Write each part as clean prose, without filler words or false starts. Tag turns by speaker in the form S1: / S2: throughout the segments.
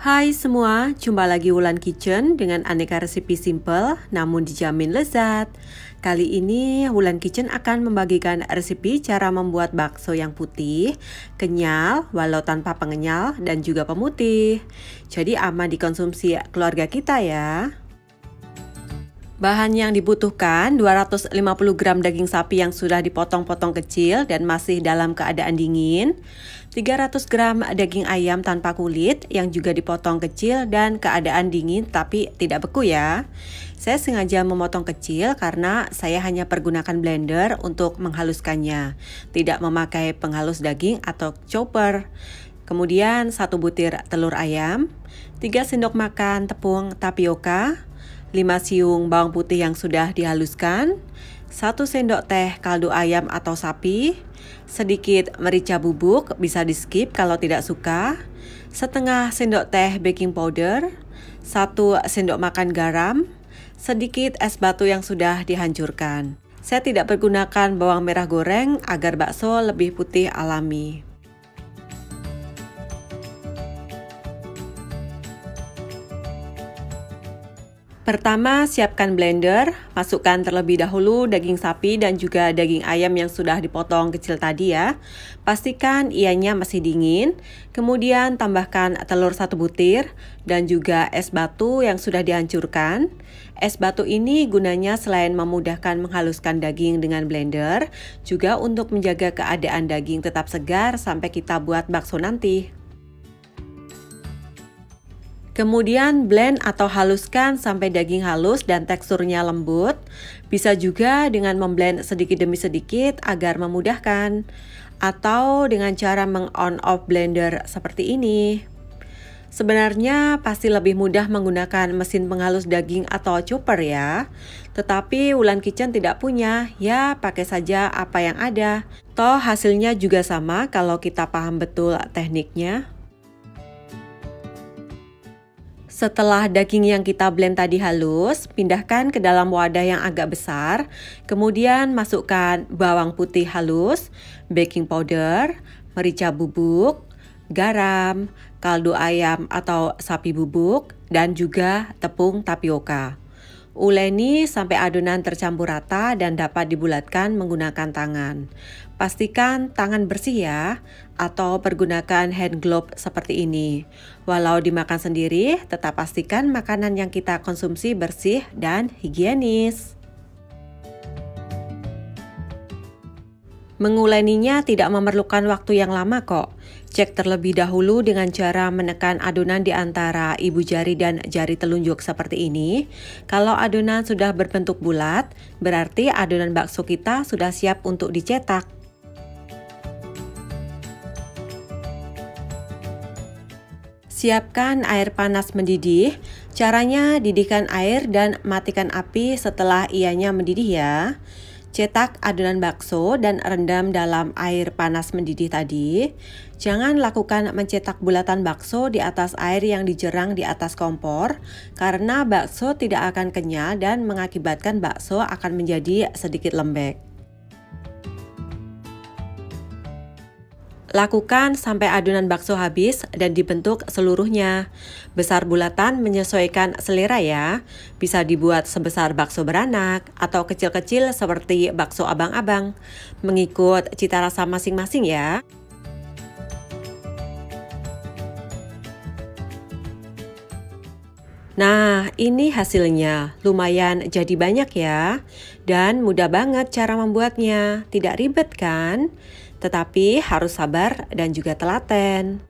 S1: Hai semua, jumpa lagi Wulan Kitchen dengan aneka resep simple namun dijamin lezat. Kali ini Wulan Kitchen akan membagikan resep cara membuat bakso yang putih, kenyal, walau tanpa pengenyal dan juga pemutih. Jadi aman dikonsumsi keluarga kita ya. Bahan yang dibutuhkan 250 gram daging sapi yang sudah dipotong-potong kecil dan masih dalam keadaan dingin, 300 gram daging ayam tanpa kulit yang juga dipotong kecil dan keadaan dingin tapi tidak beku ya. Saya sengaja memotong kecil karena saya hanya pergunakan blender untuk menghaluskannya, tidak memakai penghalus daging atau chopper. Kemudian 1 butir telur ayam, 3 sendok makan tepung tapioka, 5 siung bawang putih yang sudah dihaluskan, 1 sendok teh kaldu ayam atau sapi, sedikit merica bubuk, bisa di skip kalau tidak suka, setengah sendok teh baking powder, 1 sendok makan garam, sedikit es batu yang sudah dihancurkan. Saya tidak menggunakan bawang merah goreng agar bakso lebih putih alami. Pertama, siapkan blender, masukkan terlebih dahulu daging sapi dan juga daging ayam yang sudah dipotong kecil tadi ya. Pastikan ianya masih dingin, kemudian tambahkan telur 1 butir dan juga es batu yang sudah dihancurkan. Es batu ini gunanya selain memudahkan menghaluskan daging dengan blender, juga untuk menjaga keadaan daging tetap segar sampai kita buat bakso nanti. Kemudian blend atau haluskan sampai daging halus dan teksturnya lembut. Bisa juga dengan memblend sedikit demi sedikit agar memudahkan. Atau dengan cara meng-on off blender seperti ini. Sebenarnya pasti lebih mudah menggunakan mesin penghalus daging atau chopper ya. Tetapi Wulan Kitchen tidak punya, ya pakai saja apa yang ada. Toh hasilnya juga sama kalau kita paham betul tekniknya. Setelah daging yang kita blend tadi halus, pindahkan ke dalam wadah yang agak besar. Kemudian masukkan bawang putih halus, baking powder, merica bubuk, garam, kaldu ayam atau sapi bubuk, dan juga tepung tapioka. Uleni sampai adonan tercampur rata dan dapat dibulatkan menggunakan tangan. Pastikan tangan bersih ya, atau pergunakan hand glove seperti ini. Walau dimakan sendiri, tetap pastikan makanan yang kita konsumsi bersih dan higienis. Menguleninya tidak memerlukan waktu yang lama kok. Cek terlebih dahulu dengan cara menekan adonan di antara ibu jari dan jari telunjuk seperti ini. Kalau adonan sudah berbentuk bulat, berarti adonan bakso kita sudah siap untuk dicetak. Siapkan air panas mendidih. Caranya didihkan air dan matikan api setelah ianya mendidih ya. Cetak adonan bakso dan rendam dalam air panas mendidih tadi. Jangan lakukan mencetak bulatan bakso di atas air yang dijerang di atas kompor, karena bakso tidak akan kenyal dan mengakibatkan bakso akan menjadi sedikit lembek. Lakukan sampai adonan bakso habis dan dibentuk seluruhnya. Besar bulatan menyesuaikan selera ya. Bisa dibuat sebesar bakso beranak atau kecil-kecil seperti bakso abang-abang. Mengikut cita rasa masing-masing ya. Nah, ini hasilnya. Lumayan jadi banyak ya. Dan mudah banget cara membuatnya. Tidak ribet kan? Tetapi harus sabar dan juga telaten.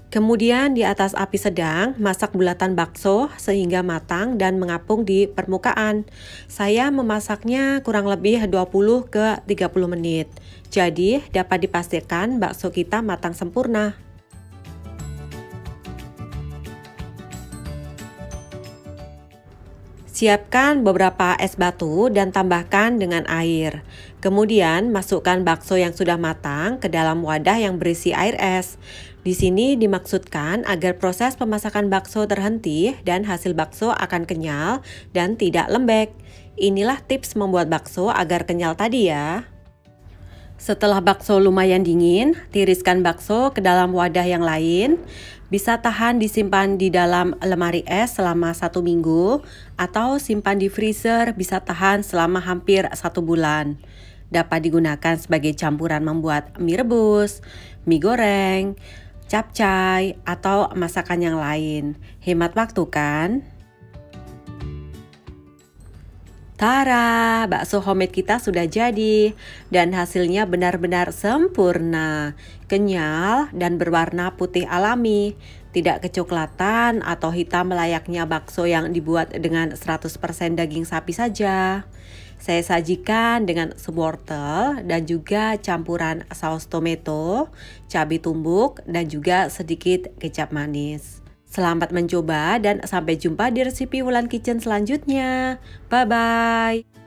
S1: Kemudian di atas api sedang, masak bulatan bakso sehingga matang dan mengapung di permukaan. Saya memasaknya kurang lebih 20 ke 30 menit. Jadi dapat dipastikan bakso kita matang sempurna. Siapkan beberapa es batu dan tambahkan dengan air. Kemudian masukkan bakso yang sudah matang ke dalam wadah yang berisi air es. Di sini dimaksudkan agar proses pemasakan bakso terhenti dan hasil bakso akan kenyal dan tidak lembek. Inilah tips membuat bakso agar kenyal tadi ya. Setelah bakso lumayan dingin, tiriskan bakso ke dalam wadah yang lain. Bisa tahan disimpan di dalam lemari es selama 1 minggu, atau simpan di freezer bisa tahan selama hampir 1 bulan. Dapat digunakan sebagai campuran membuat mie rebus, mie goreng, capcay, atau masakan yang lain. Hemat waktu kan? Tara, bakso homemade kita sudah jadi dan hasilnya benar-benar sempurna, kenyal dan berwarna putih alami, tidak kecoklatan atau hitam layaknya bakso yang dibuat dengan 100% daging sapi saja. Saya sajikan dengan sup wortel dan juga campuran saus tomato, cabai tumbuk dan juga sedikit kecap manis. Selamat mencoba dan sampai jumpa di resep Wulan Kitchen selanjutnya. Bye-bye.